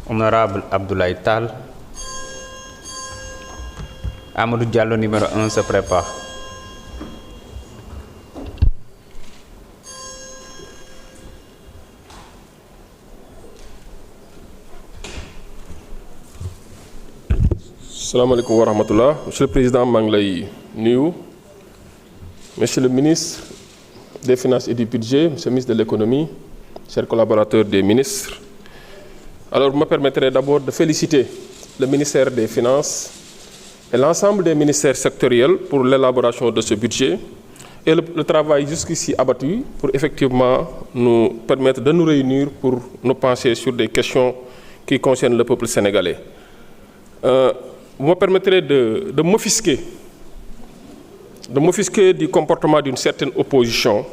Honorable Abdoulaye Tal. Amadou Diallo, numéro 1, se prépare. Salam alaikum wa rahmatullah. Monsieur le Président Manglay Niou, Monsieur le ministre des Finances et du Budget, Monsieur le ministre de l'Économie, chers collaborateurs des ministres. Alors, vous me permettrez d'abord de féliciter le ministère des Finances et l'ensemble des ministères sectoriels pour l'élaboration de ce budget et le travail jusqu'ici abattu pour effectivement nous permettre de nous réunir pour nous pencher sur des questions qui concernent le peuple sénégalais. Vous me permettrez de m'offusquer du comportement d'une certaine opposition,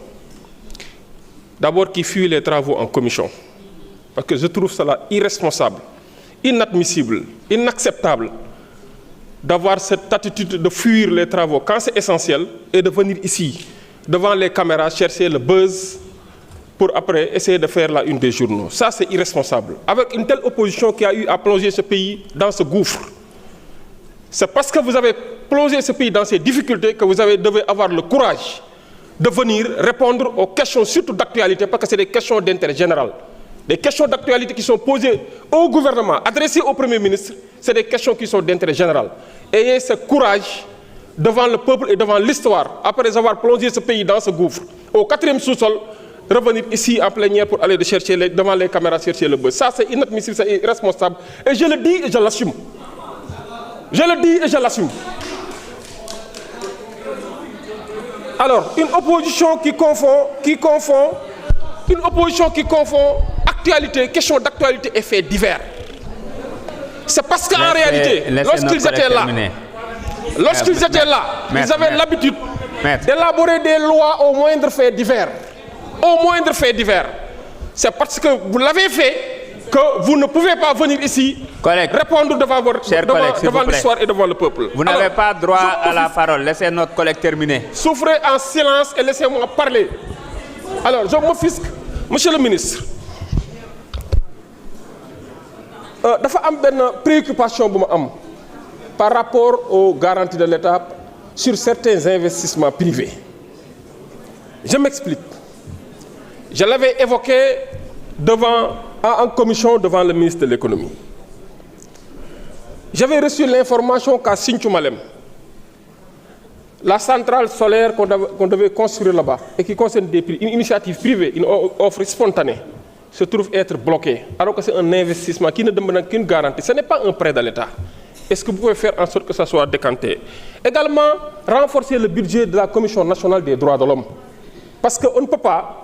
d'abord qui fuit les travaux en commission, parce que je trouve cela irresponsable, inadmissible, inacceptable d'avoir cette attitude de fuir les travaux quand c'est essentiel et de venir ici, devant les caméras, chercher le buzz pour après essayer de faire la une des journaux. Ça, c'est irresponsable. Avec une telle opposition qui a eu à plonger ce pays dans ce gouffre, c'est parce que vous avez plongé ce pays dans ces difficultés que vous devez avoir le courage de venir répondre aux questions, surtout d'actualité, parce que c'est des questions d'intérêt général. Des questions d'actualité qui sont posées au gouvernement, adressées au Premier ministre, c'est des questions qui sont d'intérêt général. Ayez ce courage devant le peuple et devant l'histoire, après avoir plongé ce pays dans ce gouffre, au 4e sous-sol, revenir ici en plénière pour aller chercher devant les caméras chercher le buzz. Ça, c'est inadmissible, c'est irresponsable. Et je le dis et je l'assume. Je le dis et je l'assume. Alors, une opposition qui confond actualité, question d'actualité et faits divers. C'est parce qu'en réalité, lorsqu'ils étaient là, ils avaient l'habitude d'élaborer des lois au moindre fait divers. Au moindre fait divers. C'est parce que vous l'avez fait que vous ne pouvez pas venir ici répondre devant l'histoire et devant le peuple. Vous n'avez pas droit à la parole. Laissez notre collègue terminer. Souffrez en silence et laissez-moi parler. Alors, je m'offusque. Monsieur le ministre, il y a une préoccupation par rapport aux garanties de l'État sur certains investissements privés. Je m'explique. Je l'avais évoqué en commission devant le ministre de l'Économie. J'avais reçu l'information qu'à Sinthioumalem, la centrale solaire qu'on devait construire là-bas et qui concerne une initiative privée, une offre spontanée, se trouve être bloquée, alors que c'est un investissement qui ne demande qu'une garantie. Ce n'est pas un prêt de l'État. Est-ce que vous pouvez faire en sorte que ça soit décanté? Également, renforcer le budget de la Commission nationale des droits de l'homme. Parce qu'on ne peut pas,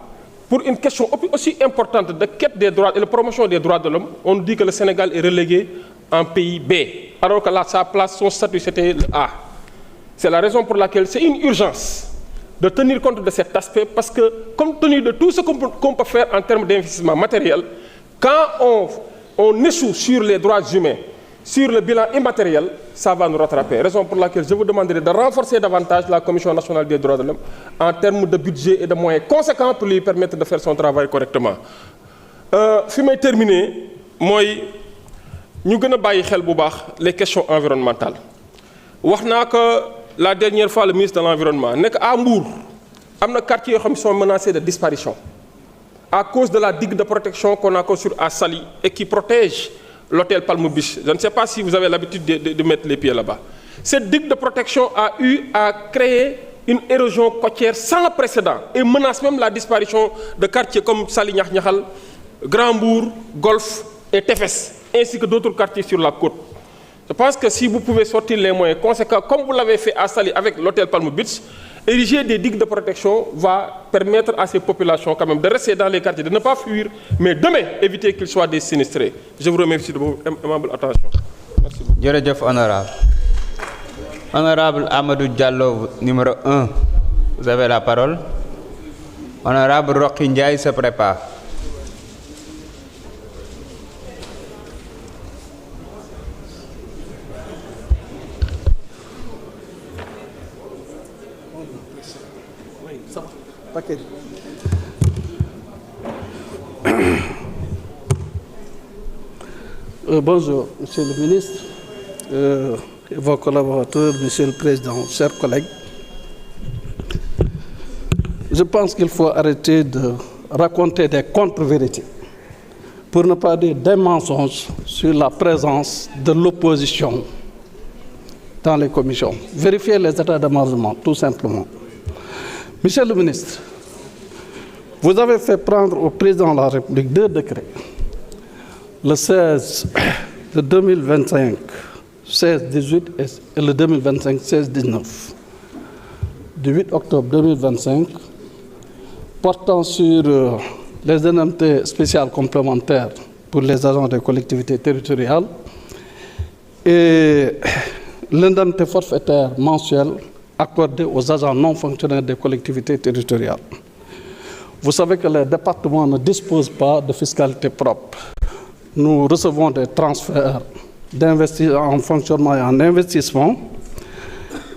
pour une question aussi importante de quête des droits et de promotion des droits de l'homme, on nous dit que le Sénégal est relégué en pays B, alors que là, sa place, son statut, c'était le A. C'est la raison pour laquelle c'est une urgence de tenir compte de cet aspect, parce que, compte tenu de tout ce qu'on peut faire en termes d'investissement matériel, quand on échoue sur les droits humains, sur le bilan immatériel, ça va nous rattraper. Raison pour laquelle je vous demanderai de renforcer davantage la Commission nationale des droits de l'homme en termes de budget et de moyens conséquents pour lui permettre de faire son travail correctement. Si je termine, moi, nous avons les questions environnementales. La dernière fois, le ministre de l'Environnement, à Mbour, il y a des quartiers qui sont menacés de disparition à cause de la digue de protection qu'on a construite à Sali et qui protège l'hôtel Palme Beach. Je ne sais pas si vous avez l'habitude de mettre les pieds là-bas. Cette digue de protection a eu à créer une érosion côtière sans précédent et menace même la disparition de quartiers comme Sali Niakhal, Grand-Bourg, Golfe et Tefes, ainsi que d'autres quartiers sur la côte. Je pense que si vous pouvez sortir les moyens conséquents, comme vous l'avez fait à Sali avec l'hôtel Palme Beach, ériger des digues de protection va permettre à ces populations quand même de rester dans les quartiers, de ne pas fuir, mais demain éviter qu'ils soient des sinistrés. Je vous remercie de votre aimable attention. Merci beaucoup. Honorable. Honorable Amadou Diallo, numéro 1, vous avez la parole. Honorable Rocky Ndiaye se prépare. Bonjour, Monsieur le ministre, vos collaborateurs, Monsieur le Président, chers collègues. Je pense qu'il faut arrêter de raconter des contre-vérités, pour ne pas dire des mensonges sur la présence de l'opposition dans les commissions. Vérifier les états d'amendement, tout simplement. Monsieur le ministre, vous avez fait prendre au président de la République 2 décrets, le 16 de 2025, 16-18 et le 2025, 16-19, du 8 octobre 2025, portant sur les indemnités spéciales complémentaires pour les agents des collectivités territoriales et l'indemnité forfaitaire mensuelle accordée aux agents non fonctionnaires des collectivités territoriales. Vous savez que les départements ne disposent pas de fiscalité propre. Nous recevons des transferts en fonctionnement et en investissement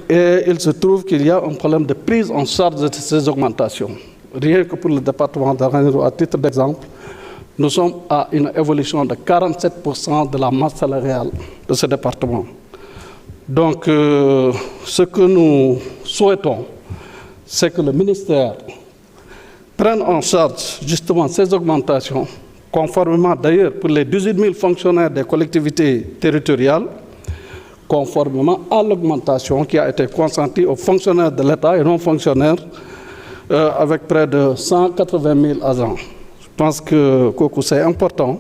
et il se trouve qu'il y a un problème de prise en charge de ces augmentations. Rien que pour le département de Ranérou, à titre d'exemple, nous sommes à une évolution de 47% de la masse salariale de ce département. Donc, ce que nous souhaitons, c'est que le ministère prenne en charge justement ces augmentations, conformément d'ailleurs pour les 18 000 fonctionnaires des collectivités territoriales, conformément à l'augmentation qui a été consentie aux fonctionnaires de l'État et non fonctionnaires, avec près de 180 000 agents. Je pense que c'est important.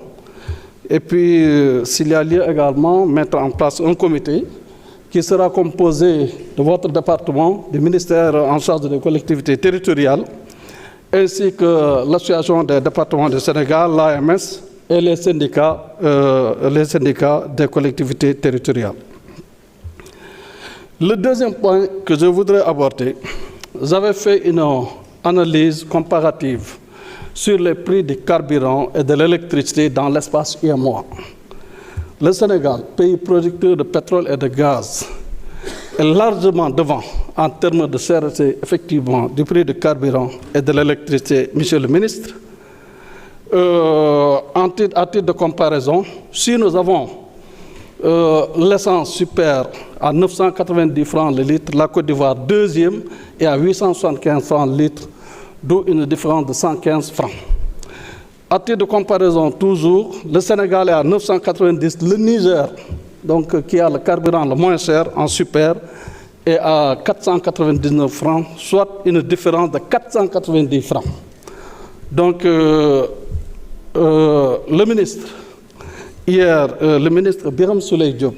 Et puis, s'il y a lieu également, mettre en place un comité qui sera composé de votre département, du ministère en charge des collectivités territoriales, ainsi que l'Association des départements du Sénégal, l'AMS, et les syndicats des collectivités territoriales. Le deuxième point que je voudrais aborder, j'avais fait une analyse comparative sur les prix du carburant et de l'électricité dans l'espace UEMOA. Le Sénégal, pays producteur de pétrole et de gaz, est largement devant en termes de cherté effectivement du prix du carburant et de l'électricité, Monsieur le ministre. À titre de comparaison, si nous avons l'essence super à 990 francs le litre, la Côte d'Ivoire deuxième et à 875 francs le litre, d'où une différence de 115 francs. À titre de comparaison, toujours, le Sénégal est à 990, le Niger, donc, qui a le carburant le moins cher en super, est à 499 francs, soit une différence de 490 francs. Donc, le ministre, hier, le ministre Birame Souleye Diop,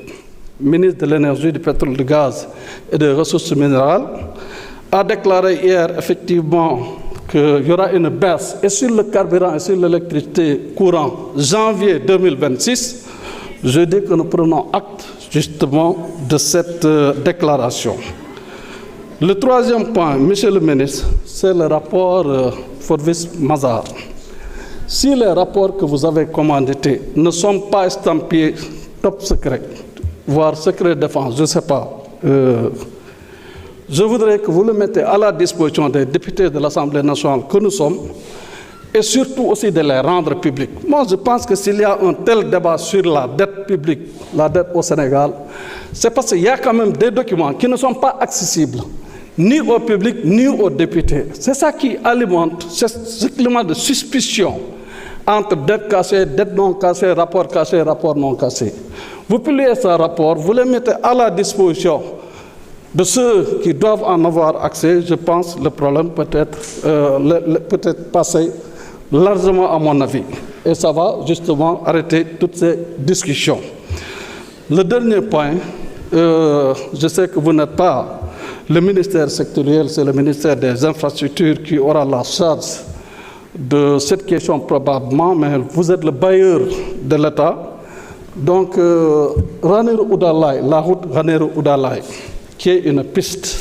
ministre de l'énergie, du pétrole, du gaz et des ressources minérales, a déclaré hier effectivement qu'il y aura une baisse et sur le carburant et sur l'électricité courant janvier 2026. Je dis que nous prenons acte justement de cette déclaration. Le troisième point, Monsieur le ministre, c'est le rapport Forvis-Mazars. Si les rapports que vous avez commandités ne sont pas estampillés top secret, voire secret défense, je ne sais pas, je voudrais que vous le mettez à la disposition des députés de l'Assemblée nationale que nous sommes et surtout aussi de les rendre publics. Moi, je pense que s'il y a un tel débat sur la dette publique, la dette au Sénégal, c'est parce qu'il y a quand même des documents qui ne sont pas accessibles ni au public ni aux députés. C'est ça qui alimente ce climat de suspicion entre dette cassée, dette non cassée, rapport non cassé. Vous publiez ce rapport, vous le mettez à la disposition de ceux qui doivent en avoir accès. Je pense que le problème peut être passé largement à mon avis. Et ça va justement arrêter toutes ces discussions. Le dernier point, je sais que vous n'êtes pas le ministère sectoriel, c'est le ministère des Infrastructures qui aura la charge de cette question probablement, mais vous êtes le bailleur de l'État. Donc, Ranérou-Oudalaye, la route Ranérou-Oudalaye, qui est une piste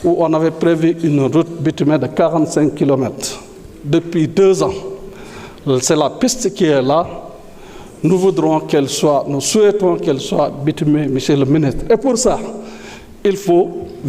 où on avait prévu une route bitumée de 45 km depuis 2 ans. C'est la piste qui est là. Nous voudrons qu'elle soit, nous souhaitons qu'elle soit bitumée, Monsieur le ministre. Et pour ça, il faut